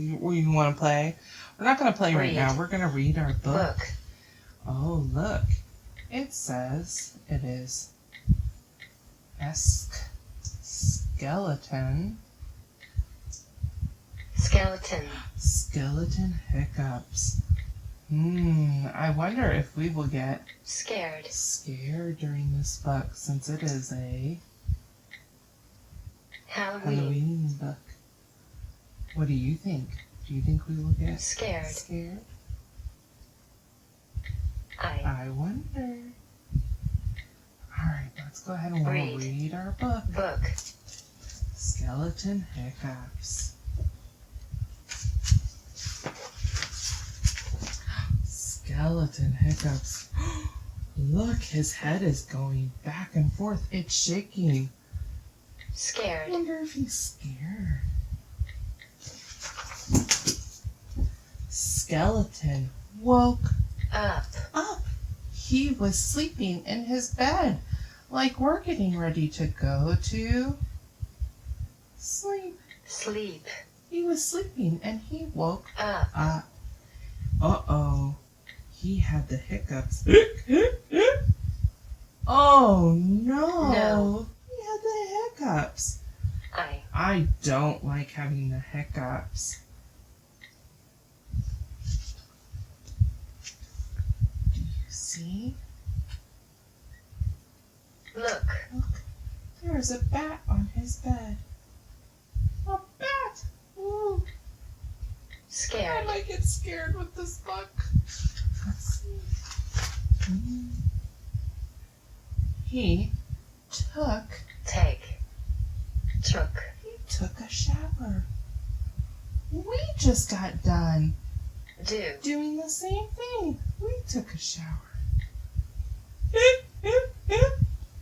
You want to play? We're not going to play right now. We're going to read our book. Oh, look. It says it is skeleton. Skeleton hiccups. I wonder if we will get scared during this book, since it is a Halloween book. What do you think? Do you think we will get scared? I wonder. Alright, let's go ahead and we'll read our book. Skeleton Hiccups. Skeleton Hiccups. Look, his head is going back and forth. It's shaking. Scared. I wonder if he's scared. Skeleton woke up. He was sleeping in his bed, like we're getting ready to go to sleep. He was sleeping and he woke up. Uh-oh. He had the hiccups. Oh, no. He had the hiccups. I don't like having the hiccups. Do you see? Look. There's a bat on his bed. A bat. Ooh. Scared. I might get scared with this book. Let's see. He took a shower. We just got done doing the same thing. We took a shower.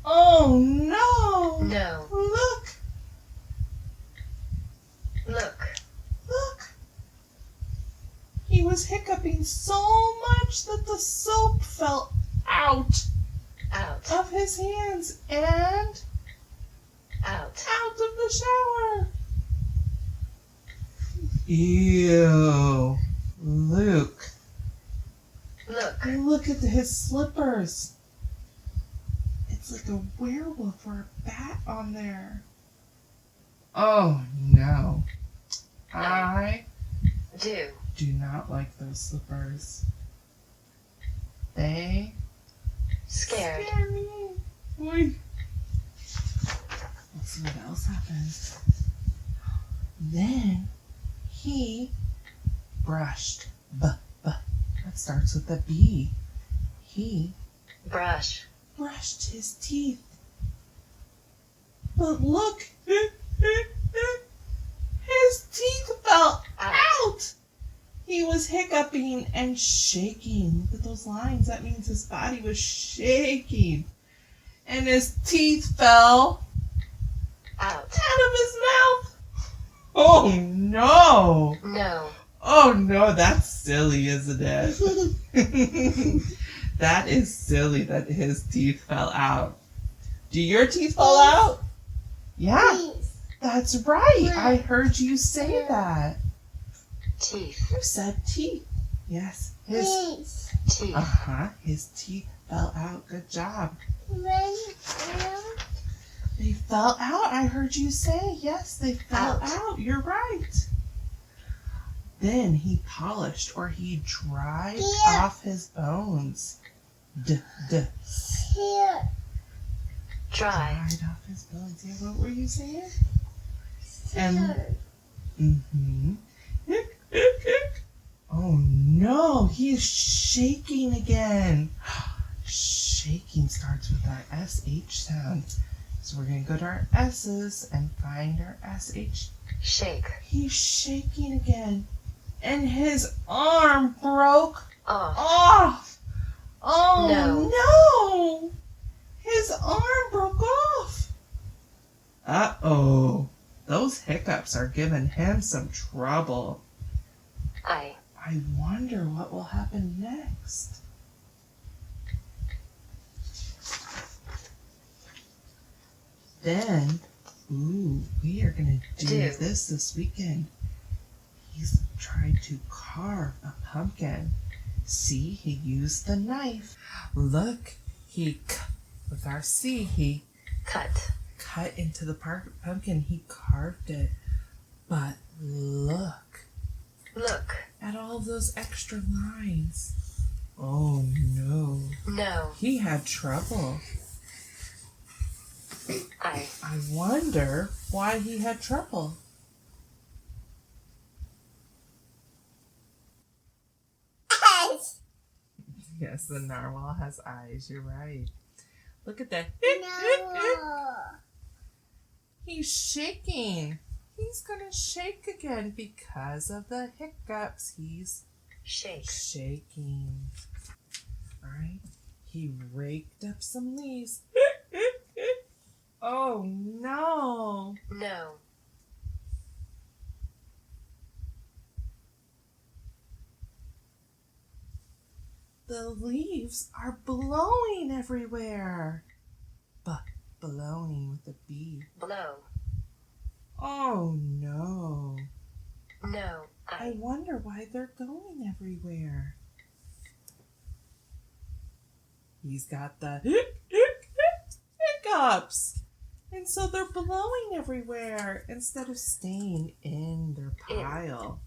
Oh no! No. Look. He was hiccuping so much that the soap fell out of his hands and out of the shower. Ew. Luke. Look at his slippers. It's like a werewolf or a bat on there. Oh no. I do not like those slippers. They scare me. Let's see what else happened. Then he brushed. That starts with a B. He brushed his teeth. But look, his teeth fell out. He was hiccuping and shaking. Look at those lines. That means his body was shaking. And his teeth fell out of his mouth. Oh, no. Oh, no. That's silly, isn't it? That is silly that his teeth fell out. Do your teeth fall out? Yeah. That's right. I heard you say that. Teeth. You said teeth. Yes. His teeth. His teeth fell out. Good job. They fell out. I heard you say. Yes, they fell out. You're right. Then he polished or he dried off his bones. Dried off his bones. Yeah, what were you saying? Oh no, he's shaking again. Shaking starts with our SH sound. So we're going to go to our S's and find our SH. Shake. He's shaking again. And his arm broke off. Oh no! His arm broke off. Uh-oh. Those hiccups are giving him some trouble. I wonder what will happen next. Then, we are going to do this weekend. He's trying to carve a pumpkin. See, he used the knife. Look, with our C, he cut into the pumpkin. He carved it. But look at all those extra lines. Oh no. No. He had trouble. I wonder why he had trouble. Eyes. Yes, the narwhal has eyes. You're right. Look at that. No. He's shaking. He's gonna shake again because of the hiccups. He's shaking. All right. He raked up some leaves. Oh no. no. The leaves are blowing everywhere. Blowing with a B. Blow. Oh no. No. I wonder why they're going everywhere. He's got the hiccups. And so they're blowing everywhere instead of staying in their pile.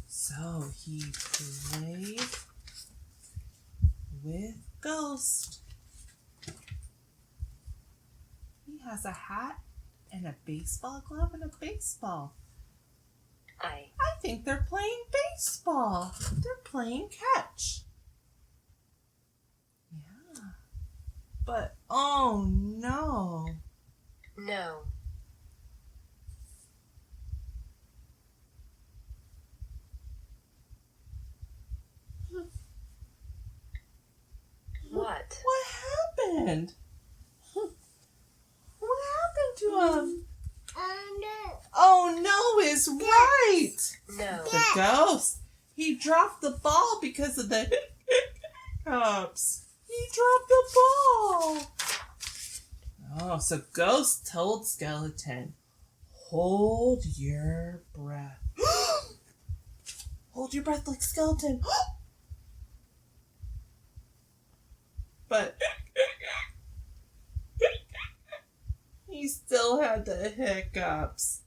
So he played with Ghost. He has a hat and a baseball glove and a baseball. I think they're playing baseball. They're playing catch. Yeah. But, oh no. no. What? What happened? What happened to him? No. Oh no is right. No. The ghost. He dropped the ball because of the hiccups. He dropped the ball. Oh, so Ghost told Skeleton, hold your breath. Hold your breath like Skeleton. But he still had the hiccups.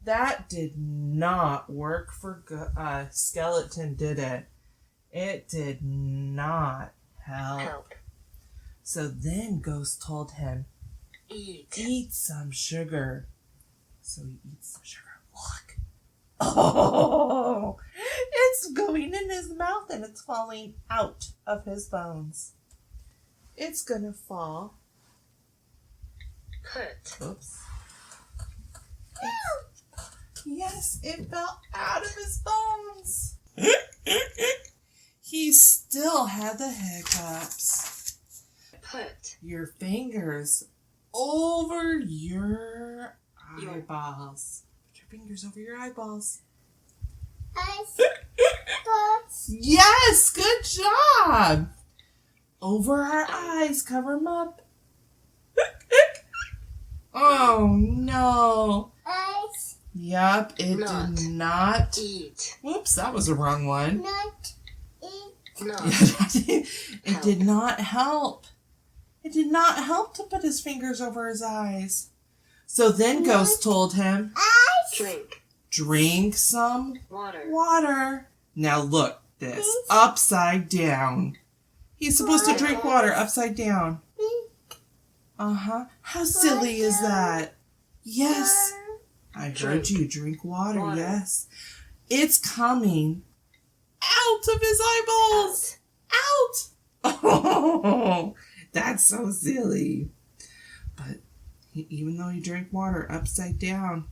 That did not work for Skeleton, did it? It did not help. So then Ghost told him, eat some sugar. So he eats some sugar. Look. Oh, it's going in his mouth and it's falling out of his bones. It's gonna fall. Oops. Yes, it fell out of his bones. He still had the hiccups. Put your fingers over your eyeballs. Put your fingers over your eyeballs. Eyes. Thoughts. Yes, good job. Over our eyes, cover them up. Oh no. Eyes. Yup, it did not eat. Whoops, that was the wrong one. Not eat. It did not help. It did not help to put his fingers over his eyes. So then Ghost told him, Eyes. drink some water. Now look, this upside down. He's supposed to drink water upside down. Uh-huh. How silly is that? Yes. I heard you. Drink water. Yes. It's coming out of his eyeballs. Out. Oh, that's so silly. But even though he drank water upside down,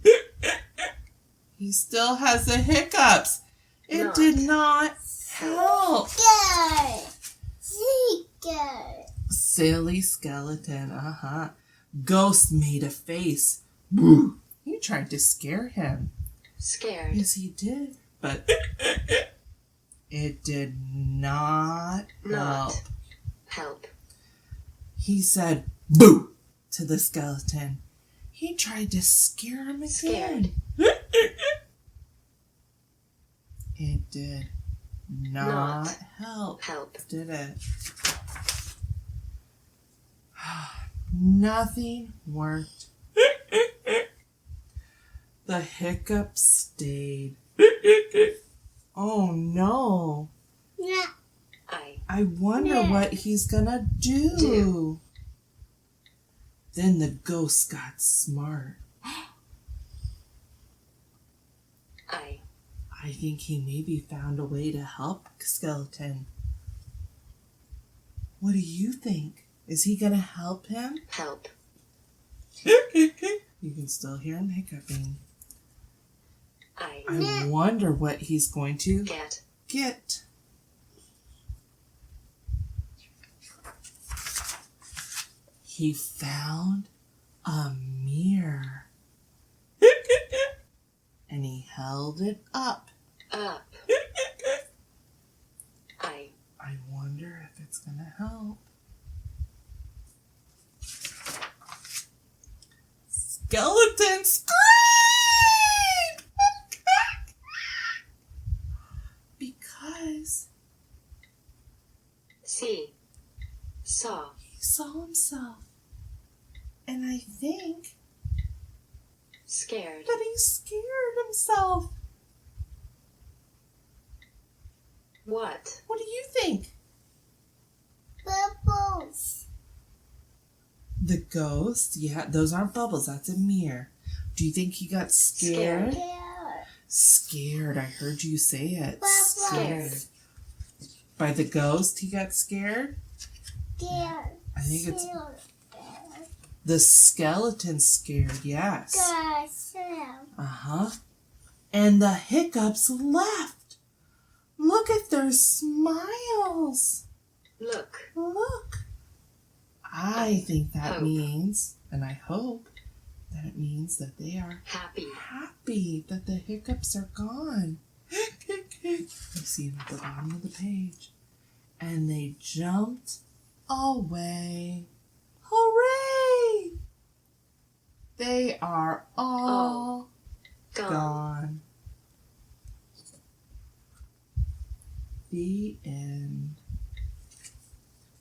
he still has the hiccups. It did not help. Silly Skeleton. Uh-huh. Ghost made a face. Boo. He tried to scare him. Scared. Yes, he did. But it did not help. He said, boo, to the skeleton. He tried to scare him again. Scared. It did not help, did it? Nothing worked. The hiccups stayed. Oh no. Yeah. I wonder what he's gonna do. Then the ghost got smart. I think he maybe found a way to help Skeleton. What do you think? Is he gonna help him? Help. You can still hear him hiccuping. I wonder what he's going to get. He found a mirror. And he held it up. Up. I wonder if it's gonna help. Skeleton screamed! Because Saw. he saw himself. And I think Scared. that he scared himself. What? What do you think? Bubbles. The ghost? Yeah, those aren't bubbles. That's a mirror. Do you think he got scared? Scared. I heard you say it. Scared. By the ghost, he got scared? Scared. I think it's the skeleton scared, yes. Uh-huh. And the hiccups left. Look at their smiles. Look. I think that Hope. means, and I hope, that it means that they are Happy. that the hiccups are gone. You see them at the bottom of the page. And they jumped away. Hooray! They are all gone. The end.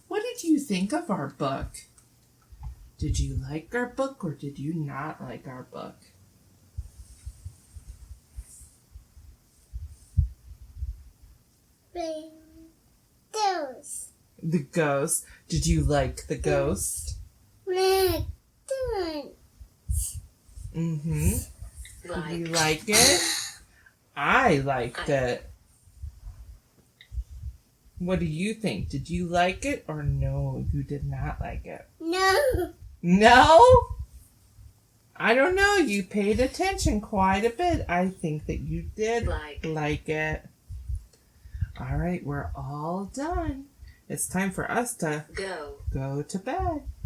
What did you think of our book? Did you like our book or did you not like our book? Those. The ghost. Did you like the ghost? Mm-hmm. Did you like it? I liked it. What do you think? Did you like it or no, you did not like it? No. No? I don't know. You paid attention quite a bit. I think that you did like it. All right, we're all done. It's time for us to Go. go to bed.